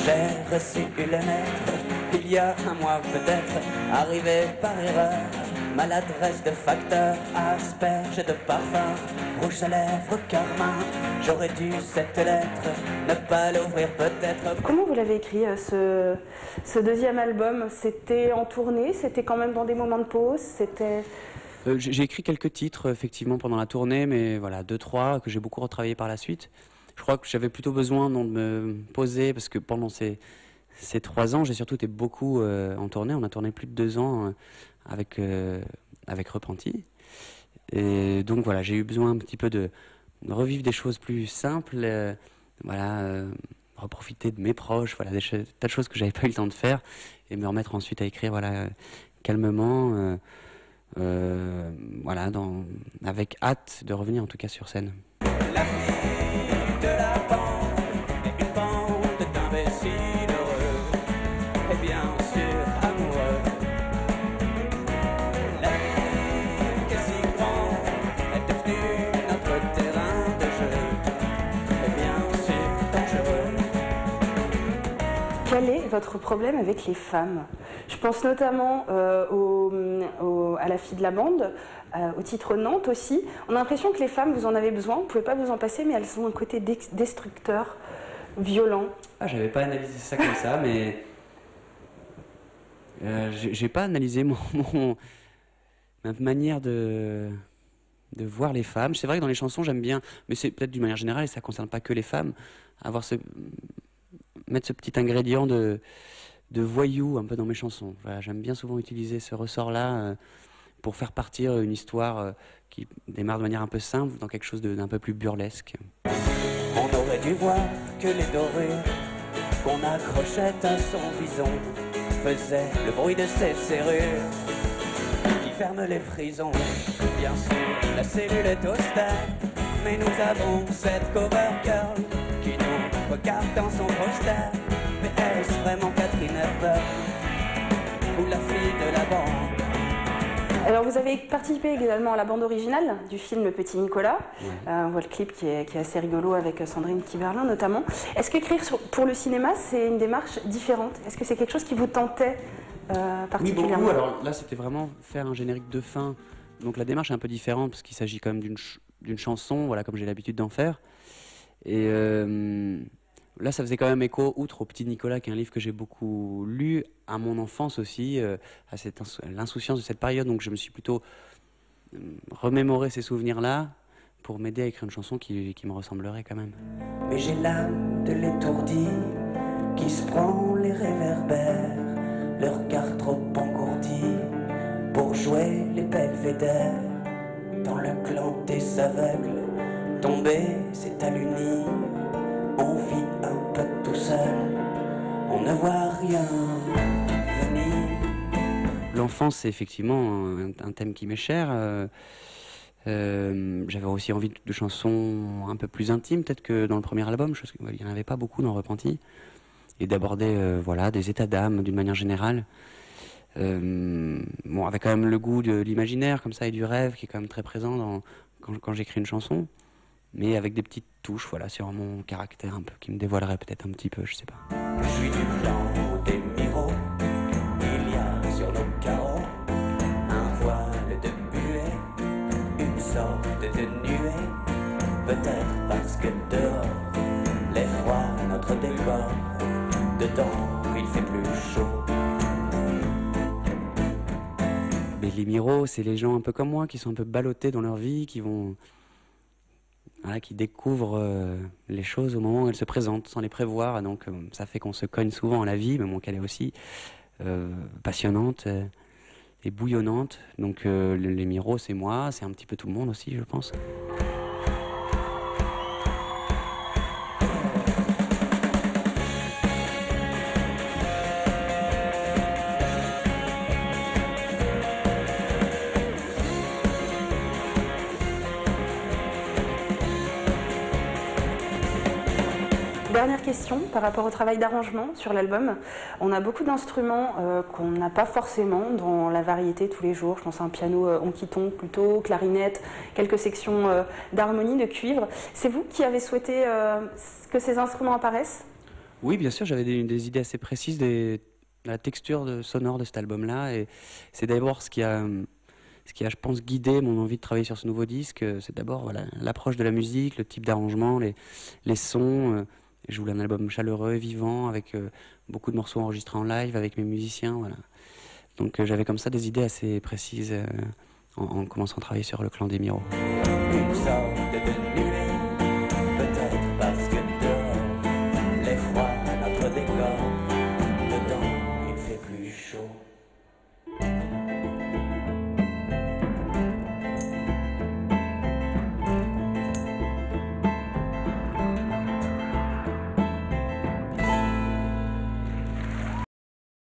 J'ai reçu une lettre, il y a un mois peut-être, arrivé par erreur. Maladresse de facteur, asperge de parfum, rouge à lèvres, carmin. J'aurais dû cette lettre ne pas l'ouvrir peut-être. Comment vous l'avez écrit ce deuxième album? C'était en tournée? C'était quand même dans des moments de pause? C'était... J'ai écrit quelques titres effectivement pendant la tournée, mais voilà, 2-3 que j'ai beaucoup retravaillé par la suite. Je crois que j'avais plutôt besoin de me poser parce que pendant ces 3 ans, j'ai surtout été beaucoup en tournée. On a tourné plus de 2 ans avec Repenti. Et donc voilà, j'ai eu besoin un petit peu de revivre des choses plus simples, reprofiter de mes proches, voilà, tas de choses que j'avais pas eu le temps de faire et me remettre ensuite à écrire calmement, avec hâte de revenir en tout cas sur scène. La fille de la bande est une bande d'imbéciles heureux et bien sûr amoureux. La vie qui est si grande est devenue notre terrain de jeu et bien sûr dangereux. Quel est votre problème avec les femmes? Je pense notamment à la fille de la bande, au titre Nantes aussi. On a l'impression que les femmes, vous en avez besoin, vous ne pouvez pas vous en passer, mais elles ont un côté destructeur, violent. Ah, j'avais pas analysé ça comme ça, mais j'ai pas analysé ma manière de voir les femmes. C'est vrai que dans les chansons, j'aime bien, mais c'est peut-être d'une manière générale, et ça concerne pas que les femmes, mettre ce petit ingrédient de voyou un peu dans mes chansons. Voilà, j'aime bien souvent utiliser ce ressort-là pour faire partir une histoire qui démarre de manière un peu simple dans quelque chose d'un peu plus burlesque. On aurait dû voir que les dorures qu'on accrochait à son vison faisaient le bruit de ses serrures qui ferment les prisons. Bien sûr, la cellule est austère, mais nous avons cette cover girl qui nous regarde dans son poster. Mais est-ce vraiment Catherine Hepburn ou la fille de la bande? Alors vous avez participé également à la bande originale du film Le Petit Nicolas. On voit le clip qui est assez rigolo avec Sandrine Kiberlin notamment. Est-ce qu'écrire pour le cinéma, c'est une démarche différente? Est-ce que c'est quelque chose qui vous tentait particulièrement? Oui, beaucoup. Alors là, c'était vraiment faire un générique de fin. Donc la démarche est un peu différente parce qu'il s'agit quand même d'une chanson, voilà, comme j'ai l'habitude d'en faire. Et là, ça faisait quand même écho, outre au Petit Nicolas, qui est un livre que j'ai beaucoup lu, à mon enfance aussi, à l'insouciance de cette période. Donc je me suis plutôt remémoré ces souvenirs-là pour m'aider à écrire une chanson qui me ressemblerait quand même. Mais j'ai l'âme de l'étourdi qui se prend les réverbères, le regard trop engourdi pour jouer les belvédères. Dans le clan des aveugles, tomber c'est à l'uni. On vit un peu tout seul, on ne voit rien venir. L'enfance, c'est effectivement un thème qui m'est cher. J'avais aussi envie de chansons un peu plus intimes, peut-être que dans le premier album, il n'y en avait pas beaucoup dans Repenti. Et d'aborder des états d'âme d'une manière générale. Avec quand même le goût de l'imaginaire comme ça et du rêve qui est quand même très présent quand j'écris une chanson. Mais avec des petites touches, sur mon caractère un peu, qui me dévoilerait peut-être un petit peu, je sais pas. Je suis du clan des Miro, il y a sur nos carreaux un voile de buée, une sorte de nuée, peut-être parce que dehors, l'effroi notre décor, dedans il fait plus chaud. Mais les Miro, c'est les gens un peu comme moi, qui sont un peu ballottés dans leur vie, qui découvrent les choses au moment où elles se présentent, sans les prévoir. Donc ça fait qu'on se cogne souvent à la vie, mais qu'elle est aussi passionnante et bouillonnante. Donc les Miro, c'est moi, c'est un petit peu tout le monde aussi, je pense. Dernière question par rapport au travail d'arrangement sur l'album. On a beaucoup d'instruments qu'on n'a pas forcément dans la variété tous les jours. Je pense à un piano honky-tonk plutôt, clarinette, quelques sections d'harmonie, de cuivre. C'est vous qui avez souhaité que ces instruments apparaissent? Oui, bien sûr, j'avais des idées assez précises de la texture sonore de cet album-là. Et c'est d'abord ce qui a, je pense, guidé mon envie de travailler sur ce nouveau disque. C'est d'abord voilà, l'approche de la musique, le type d'arrangement, les sons. Je voulais un album chaleureux, vivant, avec beaucoup de morceaux enregistrés en live avec mes musiciens. Voilà. Donc j'avais comme ça des idées assez précises en commençant à travailler sur Le Clan des Miro. Une sorte de